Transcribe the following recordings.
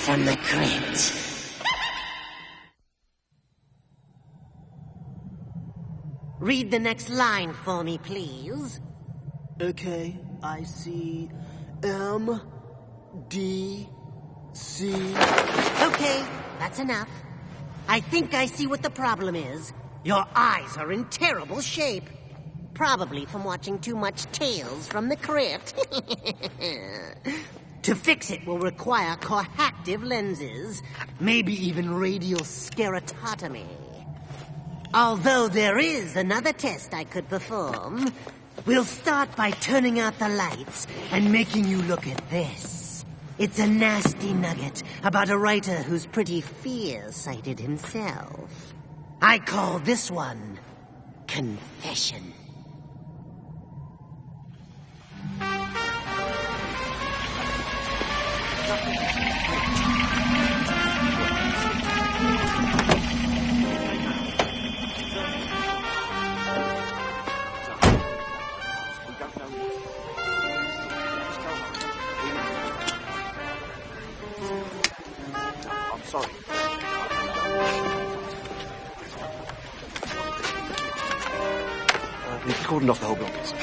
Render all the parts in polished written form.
From the crypt. Read the next line for me, please. Okay, I see M, D, C. Okay, that's enough. I think I see what the problem is. Your eyes are in terrible shape. Probably from watching too much Tales from the Crypt. To fix it will require coactive lenses, maybe even radial skeratotomy. Although there is another test I could perform, we'll start by turning out the lights and making you look at this. It's a nasty nugget about a writer who's pretty fear-sighted himself. I call this one Confession. I'm sorry. We've cordoned off the whole building, sir.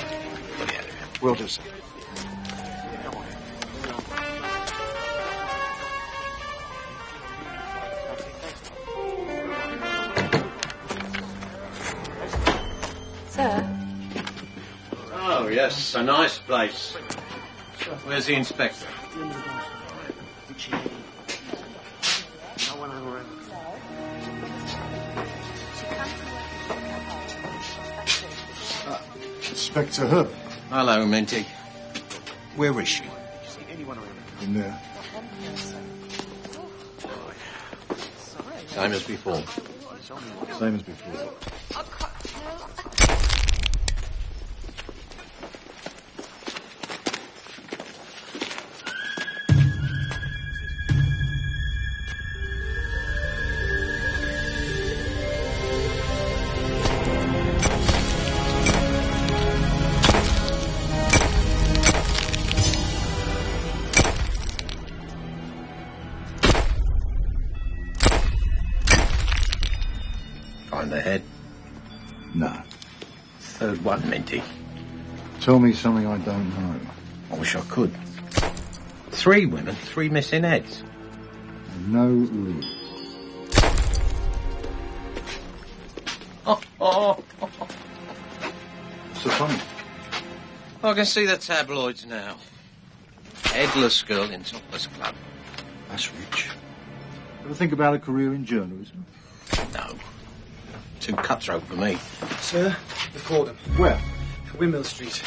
Yeah, will do, sir. Sir? Oh, yes, a nice place. Where's the inspector? Inspector Herbert. Hello, Minty. Where is she? In there. Same as before. Same as before. Find the head? No. Third one, Minty. Tell me something I don't know. I wish I could. 3 women, 3 missing heads. No rules. Oh. So funny. I can see the tabloids now. Headless girl in topless club. That's rich. Ever think about a career in journalism? No. Too cutthroat for me. Sir, they've caught him. Where? Windmill Street.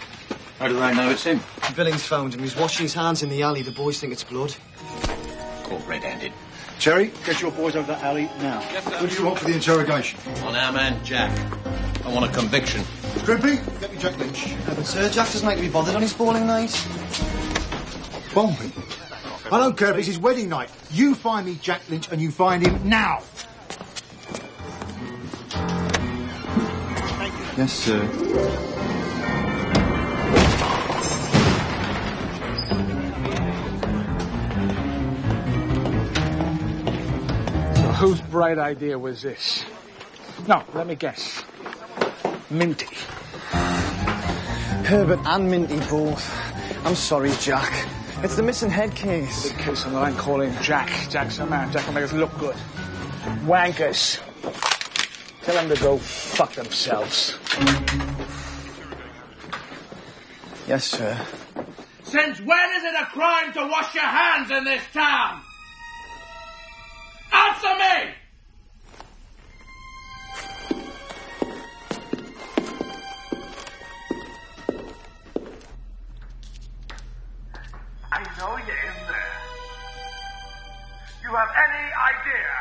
How do they know it's him? Billings found him. He's washing his hands in the alley. The boys think it's blood. Caught red-handed. Terry, get your boys over that alley now. Yes, sir. What do you want for the interrogation? On our man, Jack. I want a conviction. Crimpy, get me Jack Lynch. But sir, Jack doesn't like to be bothered on his bowling night. Bombing? I don't care if it's his wedding night. You find me Jack Lynch and you find him now. Yes, sir. So whose bright idea was this? No, let me guess. Minty. Herbert and Minty both. I'm sorry, Jack. It's the missing head case. Big case on the line, call him Jack. Jack's a man. Jack will make us look good. Wankers. Tell them to go fuck themselves. Yes, sir. Since when is it a crime to wash your hands in this town? Answer me! I know you're in there. You have any idea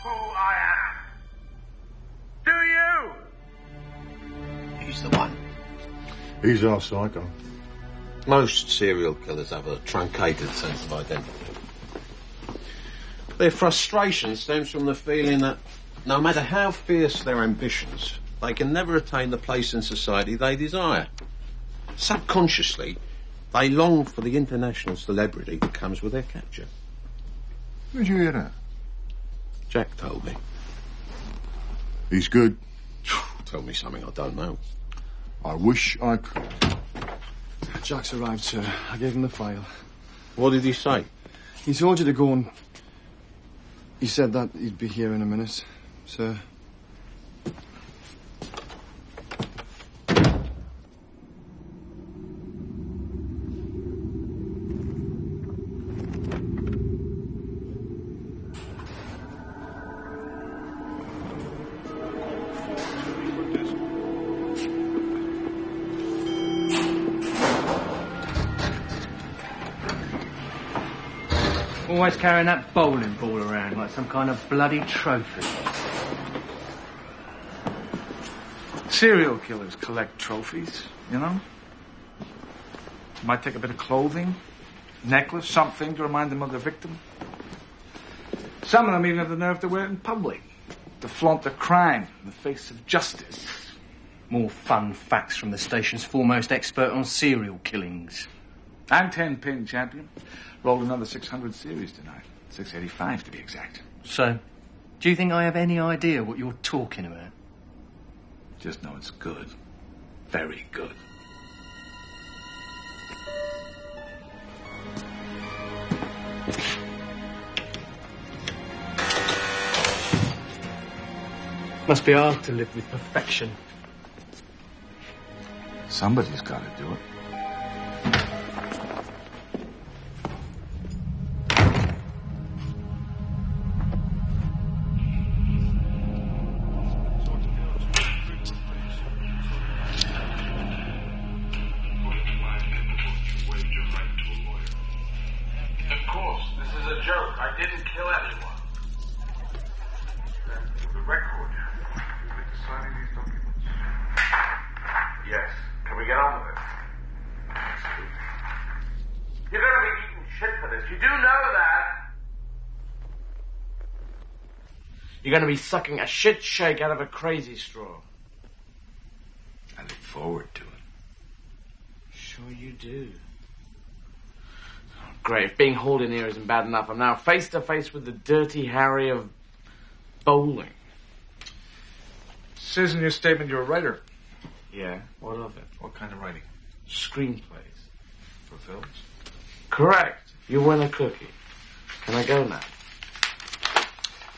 who I am? Do you? He's the one. He's our psycho. Most serial killers have a truncated sense of identity. Their frustration stems from the feeling that no matter how fierce their ambitions, they can never attain the place in society they desire. Subconsciously, they long for the international celebrity that comes with their capture. Where'd you hear that? Jack told me. He's good. Tell me something I don't know. I wish I could. Jack's arrived, sir. I gave him the file. What did he say? He told you to go and... He said that he'd be here in a minute, sir. Always carrying that bowling ball around like some kind of bloody trophy. Serial killers collect trophies, you know? Might take a bit of clothing, necklace, something to remind them of the victim. Some of them even have the nerve to wear it in public, to flaunt their crime in the face of justice. More fun facts from the station's foremost expert on serial killings. I'm 10-pin champion. Rolled another 600 series tonight. 685 to be exact. So, do you think I have any idea what you're talking about? Just know it's good. Very good. Must be hard to live with perfection. Somebody's got to do it. You're going to be sucking a shit shake out of a crazy straw. I look forward to it. Sure you do. Oh, great. If being hauled in here isn't bad enough, I'm now face to face with the Dirty Harry of bowling. Says in your statement you're a writer. Yeah, what of it? What kind of writing? Screenplays. For films? Correct. You win a cookie. Can I go now?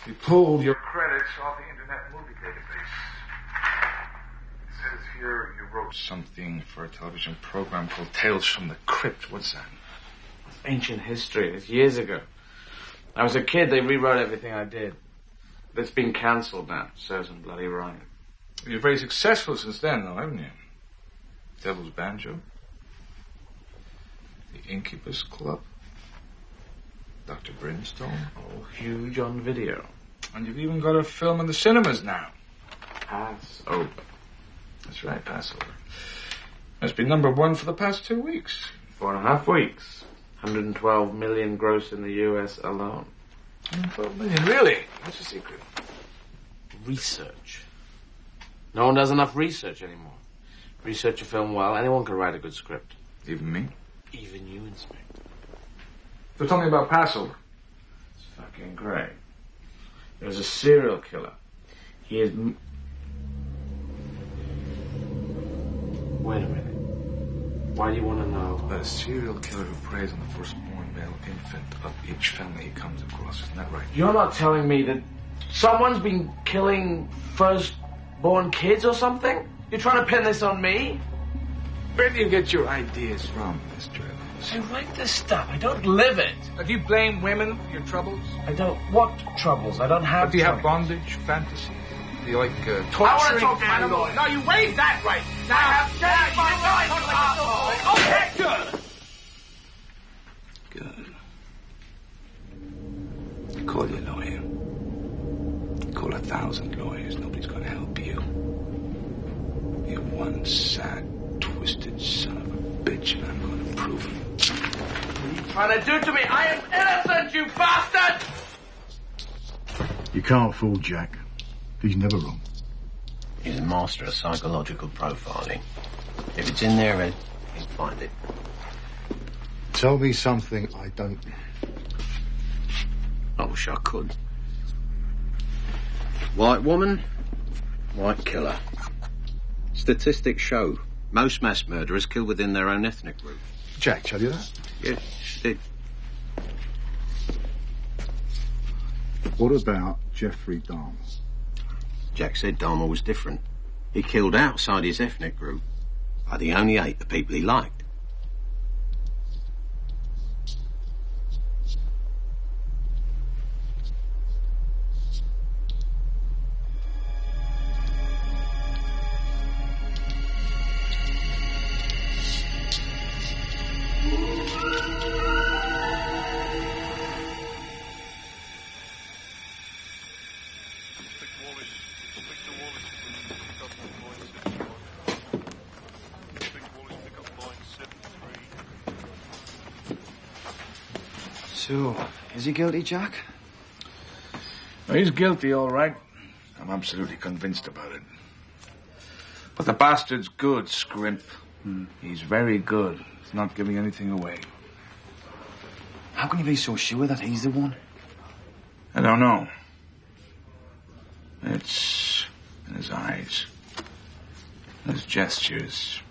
You pulled your credits off the Internet Movie Database. It says here you wrote something for a television program called Tales from the Crypt. What's that? It's ancient history. It's years ago. I was a kid. They rewrote everything I did. But it's been cancelled now. Serves them bloody right. You're very successful since then, though, haven't you? Devil's Banjo. The Incubus Club. Dr. Brimstone. Oh, huge on video. And you've even got a film in the cinemas now. Passover. That's right, Passover. Must be #1 for the past 2 weeks. 4.5 weeks. 112 million gross in the US alone. 112 million, really? What's the secret? Research. No one does enough research anymore. Research a film well, anyone can write a good script. Even me? Even you, Inspector. So tell me about Passover. It's fucking great. There's a serial killer. He is... Wait a minute. Why do you want to know? A serial killer who preys on the firstborn male infant of each family he comes across. Isn't that right? You're not telling me that someone's been killing firstborn kids or something? You're trying to pin this on me? Where do you get your ideas from, Mr. Evans? I write this stuff. I don't live it. Do you blame women for your troubles? I don't... What troubles? I don't have Do you have troubles. bondage, fantasy? Do you like torturing I want to talk to my animals? lawyer. No, you waived that right. Now I have said my right. Okay, good. Good. Call your lawyer. Call 1,000 lawyers. Nobody's going to help you. You're one sad, twisted son of a bitch, and I'm going to prove it. What are you trying to do to me? I am innocent, you bastard! You can't fool Jack. He's never wrong. He's a master of psychological profiling. If it's in their head, he'll find it. Tell me something I don't. I wish I could. White woman, white killer. Statistics show most mass murderers kill within their own ethnic group. Jack tell you that? Yeah, she did. What about Jeffrey Dahmer? Jack said Dahmer was different. He killed outside his ethnic group, but he only ate the people he liked. So, is he guilty, Jack? Well, he's guilty, all right. I'm absolutely convinced about it. But the bastard's good, Scrimp. He's very good. He's not giving anything away. How can you be so sure that he's the one? I don't know. It's in his eyes, in his gestures,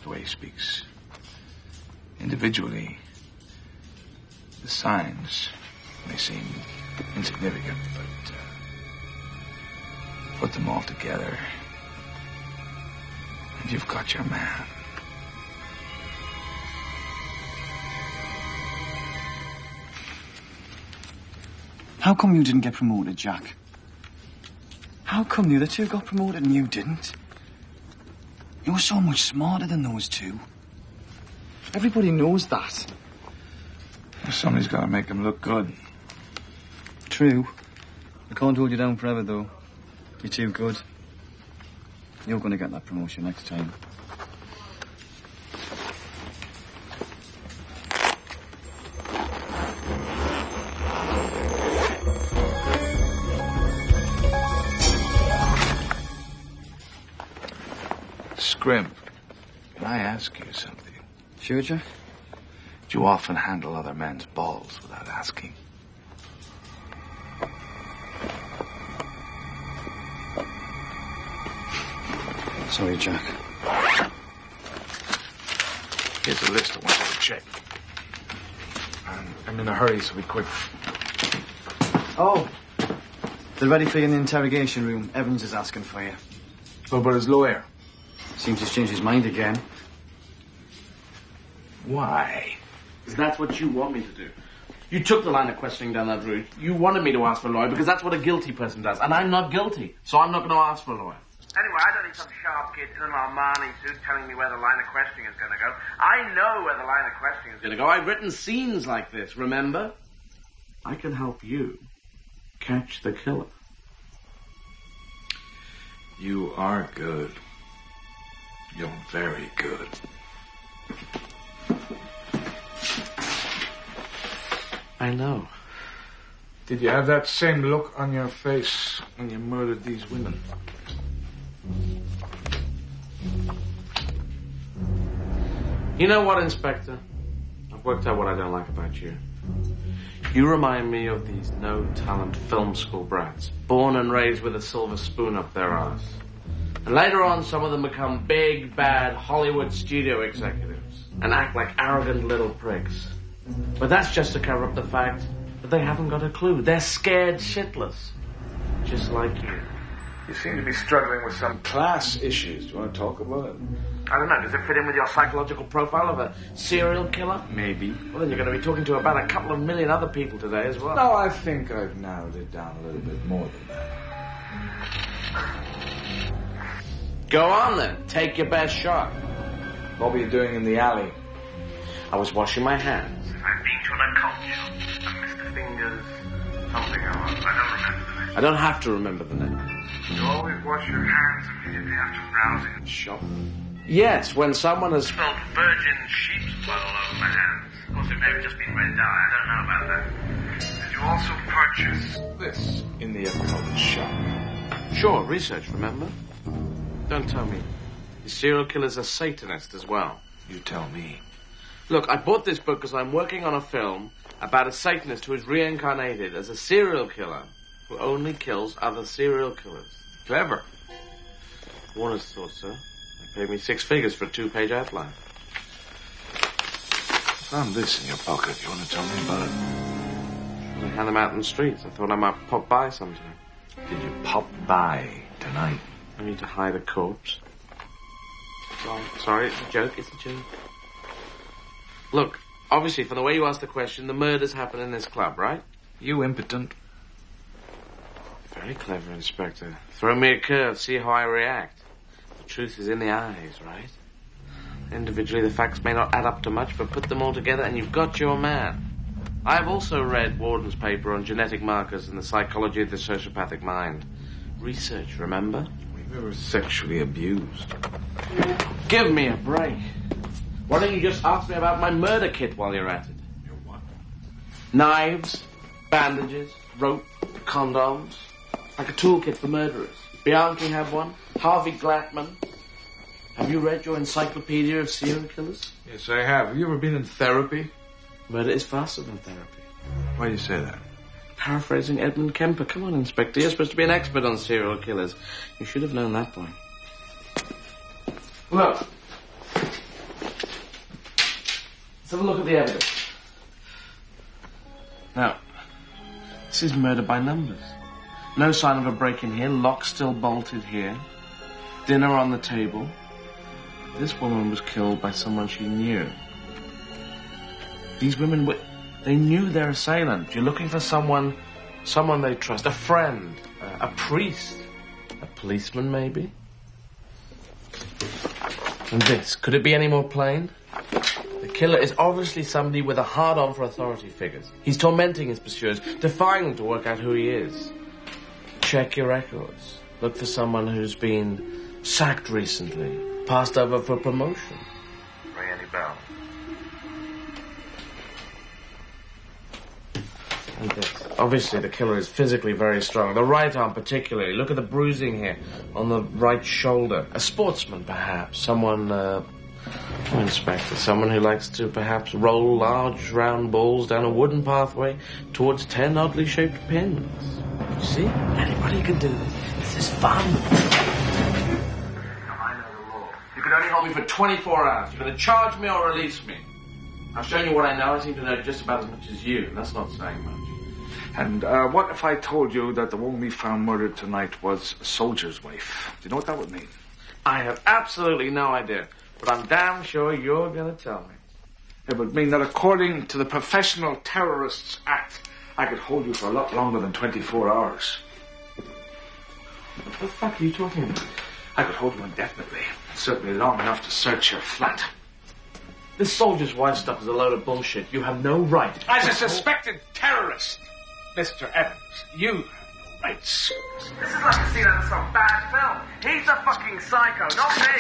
the way he speaks. Individually, the signs may seem insignificant, but put them all together, and you've got your man. How come you didn't get promoted, Jack? How come the other two got promoted and you didn't? You were so much smarter than those two. Everybody knows that. Somebody's got to make him look good. True. I can't hold you down forever, though. You're too good. You're going to get that promotion next time. Scrimp, can I ask you something? Sure, Jack? Do you often handle other men's balls without asking? Sorry, Jack. Here's a list I want you to check. I'm in a hurry, so be quick. Oh, they're ready for you in the interrogation room. Evans is asking for you. What about his lawyer? Seems he's changed his mind again. Why? Because that's what you want me to do. You took the line of questioning down that route. You wanted me to ask for a lawyer because that's what a guilty person does. And I'm not guilty, so I'm not going to ask for a lawyer. Anyway, I don't need some sharp kid in an Armani suit telling me where the line of questioning is going to go. I know where the line of questioning is going to go. I've written scenes like this, remember? I can help you catch the killer. You are good. You're very good. I know. Did you have that same look on your face when you murdered these women? You know what, Inspector? I've worked out what I don't like about you. You remind me of these no-talent film school brats, born and raised with a silver spoon up their arse. And later on, some of them become big, bad Hollywood studio executives and act like arrogant little pricks. But that's just to cover up the fact that they haven't got a clue. They're scared shitless. Just like you. You seem to be struggling with some class issues. Do you want to talk about it? I don't know, does it fit in with your psychological profile of a serial killer? Maybe. Well, then you're going to be talking to about a couple of million other people today as well. No, I think I've narrowed it down a little bit more than that. Go on then, take your best shot. What were you doing in the alley? I was washing my hands. I've been to an occult shop. Mr. Fingers something or other. I don't remember the name. I don't have to remember the name. You always wash your hands immediately after browsing at the Shop? Yes, when someone has spilled virgin sheep's blood all over my hands. Of course, it may have just been red dye. I don't know about that. Did you also purchase This in the occult shop. Sure, research, remember? Don't tell me. The serial killer's a Satanist as well. You tell me. Look, I bought this book because I'm working on a film about a Satanist who is reincarnated as a serial killer who only kills other serial killers. Clever. Warner's thought so. They paid me 6 figures for a 2-page outline. Found this in your pocket. You want to tell me about it? They hand them out in the streets. I thought I might pop by sometime. Did you pop by tonight? I need to hide a corpse. Sorry, it's a joke, Look, obviously, from the way you asked the question, the murders happen in this club, right? You impotent. Very clever, Inspector. Throw me a curve, see how I react. The truth is in the eyes, right? Individually, the facts may not add up to much, but put them all together and you've got your man. I've also read Warden's paper on genetic markers and the psychology of the sociopathic mind. Research, remember? We were sexually abused. Give me a break. Why don't you just ask me about my murder kit while you're at it? Your what? Knives, bandages, rope, condoms. Like a toolkit for murderers. Bianchi had one. Harvey Glattman. Have you read your encyclopedia of serial killers? Yes, I have. Have you ever been in therapy? Murder is faster than therapy. Why do you say that? Paraphrasing Edmund Kemper. Come on, Inspector. You're supposed to be an expert on serial killers. You should have known that, boy. Look. Let's have a look at the evidence. Now, this is murder by numbers. No sign of a break-in here. Lock still bolted here. Dinner on the table. This woman was killed by someone she knew. These women they knew their assailant. You're looking for someone they trust. A friend. A priest. A policeman, maybe. And this, could it be any more plain? The killer is obviously somebody with a hard-on for authority figures. He's tormenting his pursuers, defying them to work out who he is. Check your records. Look for someone who's been sacked recently, passed over for promotion. ring any bell? And this. Obviously, the killer is physically very strong. The right arm particularly. Look at the bruising here on the right shoulder. A sportsman, perhaps. Someone, Inspector, someone who likes to perhaps roll large round balls down a wooden pathway towards 10 oddly shaped pins. You see? Anybody can do this. This is fun. I know the law. You can only hold me for 24 hours. You're going to charge me or release me. I've shown you what I know. I seem to know just about as much as you. That's not saying much. And what if I told you that the woman we found murdered tonight was a soldier's wife? Do you know what that would mean? I have absolutely no idea. But I'm damn sure you're going to tell me. It would mean that according to the Professional Terrorists Act, I could hold you for a lot longer than 24 hours. What the fuck are you talking about? I could hold you indefinitely. Certainly long enough to search your flat. This soldier's wife stuff is a load of bullshit. You have no right. As a suspected terrorist, Mr. Evans, you have no rights. This is like a scene out of some bad film. He's a fucking psycho, not me.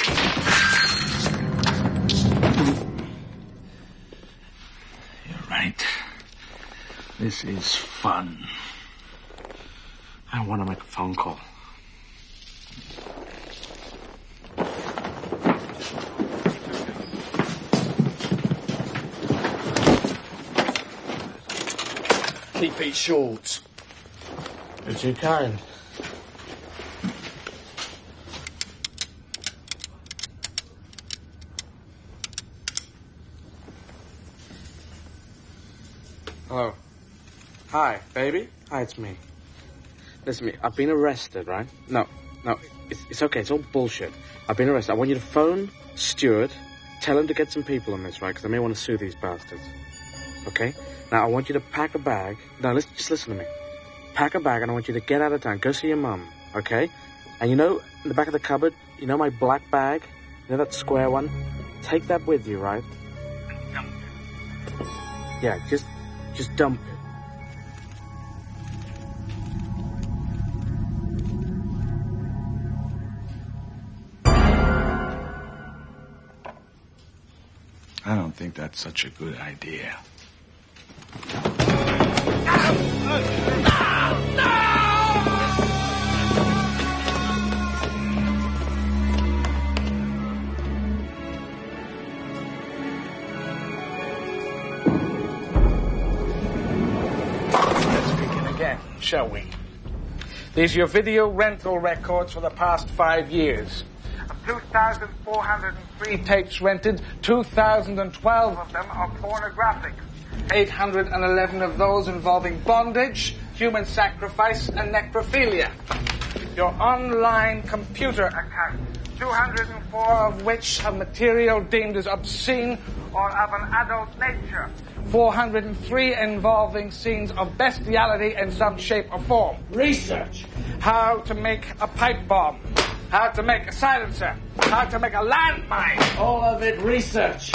You're right. This is fun. I want to make a phone call. three-piece shorts. You're too kind. Hello. Hi, baby. Hi, it's me. Listen to me. I've been arrested, right? No. It's okay. It's all bullshit. I've been arrested. I want you to phone Stuart. Tell him to get some people on this, right? Because I may want to sue these bastards. Okay? Now, I want you to pack a bag. No, just listen to me. Pack a bag, and I want you to get out of town. Go see your mum, okay? And you know, in the back of the cupboard, you know my black bag? You know that square one? Take that with you, right? Yeah, just dump it. I don't think that's such a good idea. Let's begin again, shall we? These are your video rental records for the past 5 years. 2,403 tapes rented, 2,012 of them are pornographic. 811 of those involving bondage, human sacrifice, and necrophilia. Your online computer account, 204 of which have material deemed as obscene or of an adult nature. 403 involving scenes of bestiality in some shape or form. Research. How to make a pipe bomb. How to make a silencer. How to make a landmine. All of it research.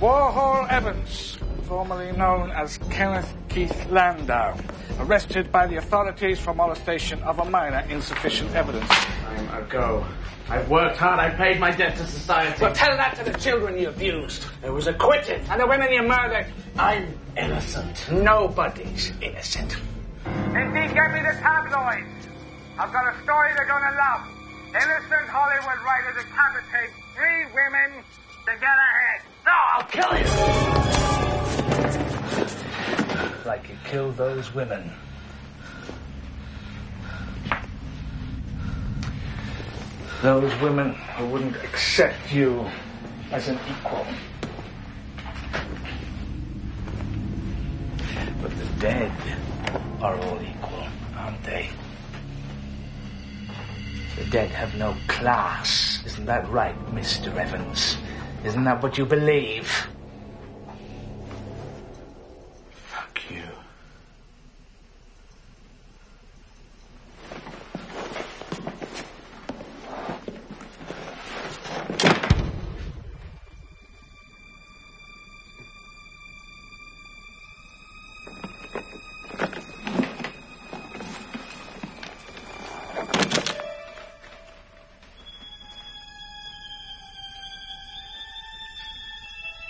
Warhol Evans, formerly known as Kenneth Keith Landau, arrested by the authorities for molestation of a minor, insufficient evidence. Time ago. I've worked hard. I paid my debt to society. Well, tell that to the children you abused. It was acquitted. And the women you murdered. I'm innocent. Nobody's innocent. Indeed, get me the tabloids. I've got a story they're going to love. Innocent Hollywood writer decapitates 3 women to get ahead. No, I'll kill you. Like you killed those women. Those women who wouldn't accept you as an equal. But the dead are all equal, aren't they? The dead have no class. Isn't that right, Mr. Evans? Isn't that what you believe? Fuck you.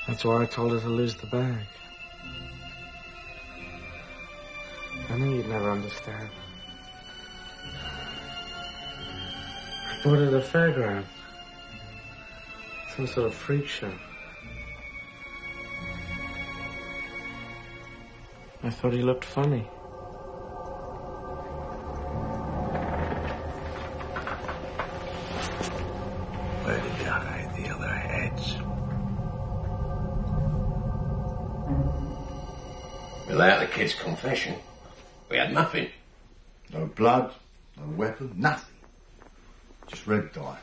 That's why I told her to lose the bag. I knew you'd never understand. I bought it at a fairground. Some sort of freak show. I thought he looked funny. Where did you hide the other heads? Without the kid's confession, we had nothing. No blood, no weapon, nothing. Just red dye.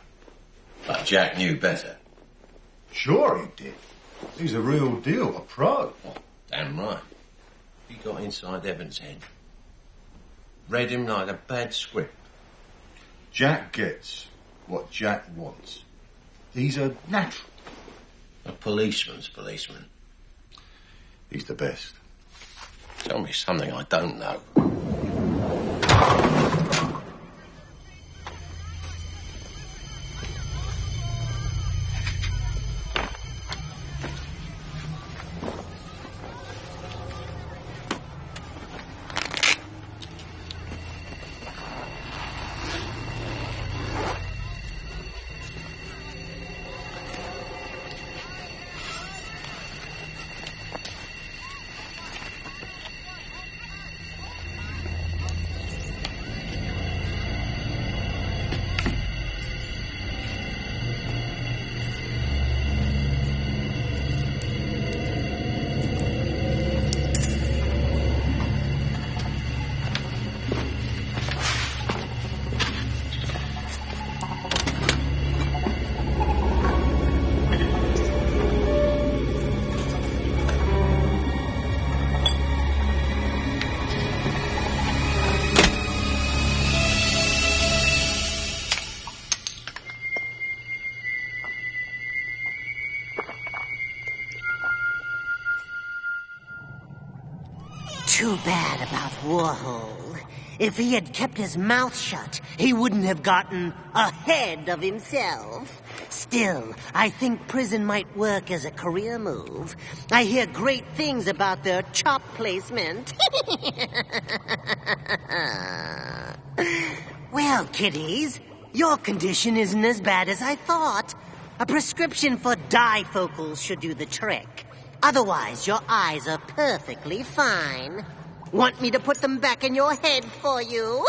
But Jack knew better. Sure he did. He's a real deal, a pro. Oh, damn right. He got inside Evans' head. Read him like a bad script. Jack gets what Jack wants. He's a natural. A policeman's policeman. He's the best. Tell me something I don't know. Too bad about Warhol. If he had kept his mouth shut, he wouldn't have gotten ahead of himself. Still, I think prison might work as a career move. I hear great things about their chop placement. Well, kiddies, your condition isn't as bad as I thought. A prescription for difocals should do the trick. Otherwise, your eyes are perfectly fine. Want me to put them back in your head for you?